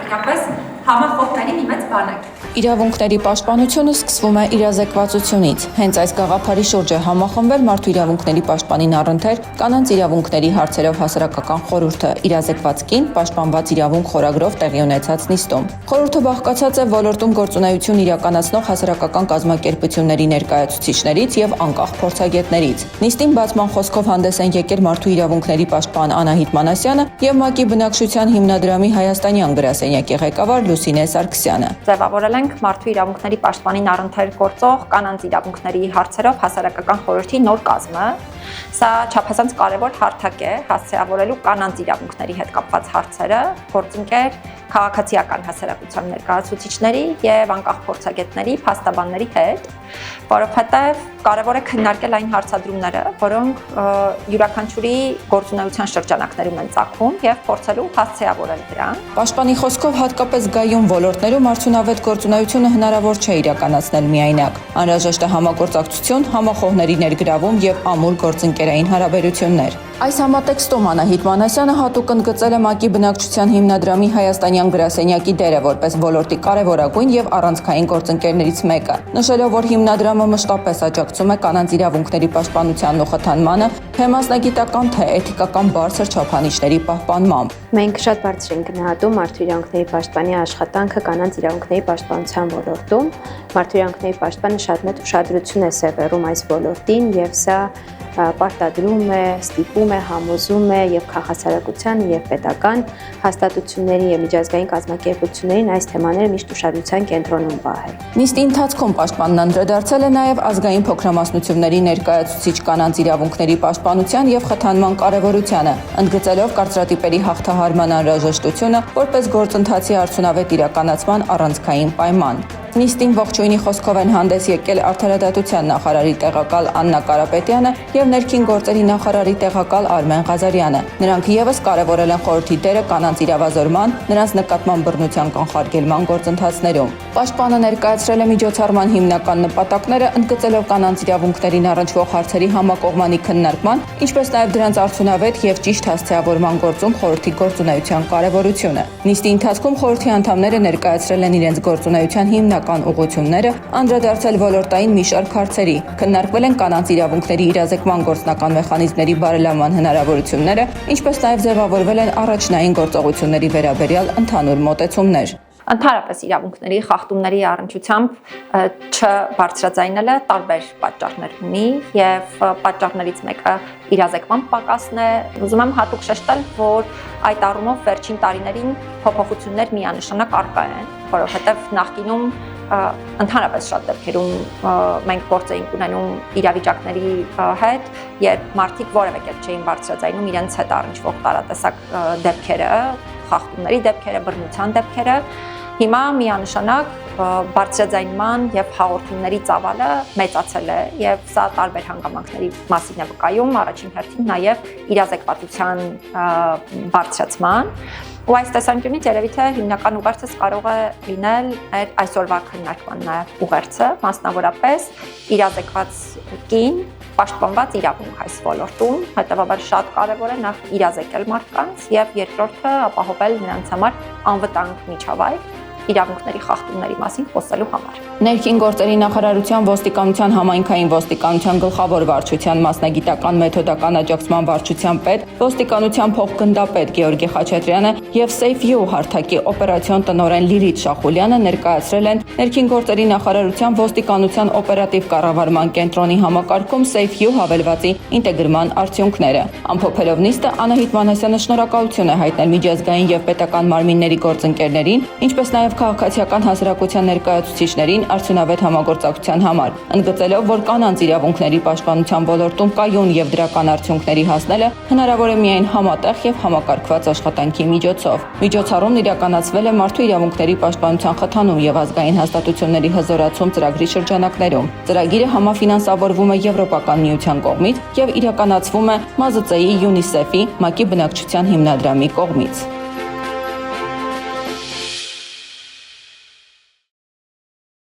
իսկապես համախոհների մի մեծ բանակ։ Իրավունքների պաշտպանությունը սկսվում է իրազեկվածությունից։ Հենց այս գաղափարի շուրջ է համախմբվել Մարդու իրավունքների պաշտպանին առընթեր կանանց իրավունքների հարցերով հասարակական խորհուրդը իրազեկված կին պաշտպանված իրավունք խորագրով տեղի ունեցած նիստում։ Խորհուրդը բաղկացած է ոլորտում գործունեություն իրականացնող հասարակական կազմակերպությունների ներկայացուցիչներից եւ անկախ փորձագետներից։ Նիստին բացման խոսքով հանդես են եկել Մարդու իրավունքների պաշտպան Անահիտ Մանասյանը եւ ՄԱԿ-ի բնակչության հիմնադրամի հայաստանյան գրասենյակի ղեկավար Լուսինե Սարգսյանը։ Ձևավորել ենք Մարդու իրավունքների պաշտպանին առընթեր գործող կանանց իրավունքների հարցերով հասարակական խորհրդի նոր կազմը։ Սա չափազանց կարևոր հարթակ է հասցեավորելու կանանց իրավունքների հետ կապված հարցերը գործընկեր քաղաքացիական հասարակության ներկայացուցիչների եւ անկախ փորձագետների, փաստաբանների հետ, որովհետեւ կարևոր է քննարկել այն հարցադրումները, որոնք յուրաքանչյուրի գործունեության շրջանակներում են ծագում եւ փորձելու հասցեավորել դրան։ Պաշտպանի խոսքով հատկապես գայուն ոլորտներում արդյունավետ գործունեությունը հնարավոր չէ իրականացնել միայնակ։ Անհրաժեշտ է համագործակցություն, համախոհների ներգրավում եւ ամուր գործընկերային հարաբերություններ։ Այս համատեքստում Անահիտ Մանասյանը հատուկ ընդգծել է ՄԱԿ-ի բնակչության հիմնադրամի հայաստանյան գրասենյակի դերը որպես ոլորտի կարևորագույն եւ առանցքային գործընկերներից մեկը, նշելով, որ հիմնադրամը մշտապես աջակցում է կանանց իրավունքների պաշտպանությանն ու խթանմանը, թե մասնագիտական, թե էթիկական բարձր չափանիշների պահպանմամբ։ Մենք շատ բարձր ենք գնահատում Մարդու իրավունքների պաշտպանի աշխատանքը կանանց իրավունքների պաշտպանության ոլորտում։ Մարդու իրավունքների պաշտպանը շատ մեծ ուշադրություն է սևեռում այս ոլորտին եւ սա պարտադրում է, ստիպում է, համոզում է եւ քաղաքացիական եւ պետական հաստատությունների եւ միջազգային կազմակերպություններին այս թեմաները միշտ ուշադրության կենտրոնում պահել։ Նիստի ընթացքում պաշտպանն անդրադարձել է նաեւ ազգային փոքրամասնությունների ներկայացուցիչ կանանց իրավունքների պաշտպանության եւ խթանման կարեւորությանը, ընդգծելով կարծրատիպերի հաղթահարման անհրաժեշտությունը որպես գործընթացի արդյունավետ իրականացման առանցքային պայման։ Նիստին ողջույնի խոսքով են հանդես եկել Արդարադատության նախարարի տեղակալ Աննա Կարապետյանը եւ Ներքին գործերի նախարարի տեղակալ Արմեն Ղազարյանը։ Նրանք եւս կարեւորել են խորհրդի դերը կանանց իրավազորման, նրանց նկատմամբ բռնության կանխարգելման գործընթացներում։ Պաշտպանը ներկայացրել է միջոցառման հիմնական նպատակները, ընդգծելով կանանց իրավունքներին առնչվող հարցերի համակողմանի քննարկման, ինչպես նաեւ դրանց արդյունավետ եւ ճիշտ հասցեավորման գործում խորհրդի գործունեության կարեւորությունը։ Նիստի ընթացքում խորհրդի անդամները ներկայացրել են իրենց գործունեության հիմնական ուղղությունները, անդրադարձել ոլորտային մի շարք հարցերի, քննարկվել են կանանց իրավունքների իրազեկման գործնական մեխանիզմների բարելավման հնարավորությունները, ինչպես նաև ձևավորվել են առաջնային գործողությունների վերաբերյալ ընդհանուր մոտեցումներ։ Ընդհանրապես իրավունքների խախտումների առնչությամբ չբարձրաձայնելը տարբեր պատճառներ ունի եւ պատճառներից մեկը իրազեկման պակասն է։ Ուզում եմ հատուկ շեշտել, որ այդ առումով վերջին տարիներին փոփոխություններ միանշանակ առկա են, որովհետեւ նախկինում ընդհանրապես շատ դեպքերում մենք գործ էինք ունենում իրավիճակների հետ, երբ մարդիկ որևէ կերպ չէին բարձրաձայնում իրենց հետ առնչվող տարատեսակ դեպքերը, խախտումների դեպքերը, բռնության դեպքերը։ Հիմա միանշանակ բարձրաձայնման եւ հաղորդումների ծավալը մեծացել է եւ սա տարբեր հանգամանքների մասին է վկայում, առաջին հերթին նաեւ իրազեկվածության բարձրացման։ Ու այս տեսանկյունից երևի թե հիմնական ուղերձը կարող է լինել այսօրվա քննարկման նաեւ ուղերձը, մասնավորապես իրազեկված կին պաշտպանված իրավունք այս ոլորտում, հետեւաբար շատ կարեւոր է նախ իրազեկել մարդկանց եւ երկրորդը ապահովել նրանց համար անվտանգ միջավայր իրավունքների խախտումների մասին խոսելու համար։ Ներքին գործերի նախարարության ոստիկանության համայնքային ոստիկանության գլխավոր վարչության մասնագիտական մեթոդական աջակցման վարչության պետ, ոստիկանության փոխգնդապետ Գեորգի Խաչատրյանը եւ Safe-U հարթակի օպերացիոն տնօրեն Լիլիթ Շախուլյանը ներկայացրել են Ներքին գործերի նախարարության ոստիկանության օպերատիվ կառավարման կենտրոնի համակարգում Safe-U հավելվածի ինտեգրման արդյունքները։ Ամփոփելով նիստը Անահիտ Մանասյանը շնորհակալություն է հայտնել միջազգային եւ պետական մարմինների գործընկերներին, ինչպես նաեւ քաղաքացիական հասարակության ներկայացուցիչներին արդյունավետ համագործակցության համար, ընդգծելով, որ կանանց իրավունքների պաշտպանության ոլորտում կայուն եւ դրական արդյունքների հասնելը հնարավոր է միայն համատեղ եւ համակարգված աշխատանքի միջոցով։ Միջոցառումն իրականացվել է Մարդու իրավունքների պաշտպանության խթանում եւ ազգային հաստատությունների հզորացում ծրագրի շրջանակներում։ Ծրագիրը համաֆինանսավորվում է Եվրոպական միության կողմից եւ իրականացվում է ՄԱԶԾ-ի, ՅՈՒՆԻՍԵՖ-ի, ՄԱԿ-ի բնակչության հիմնադրամի կողմից։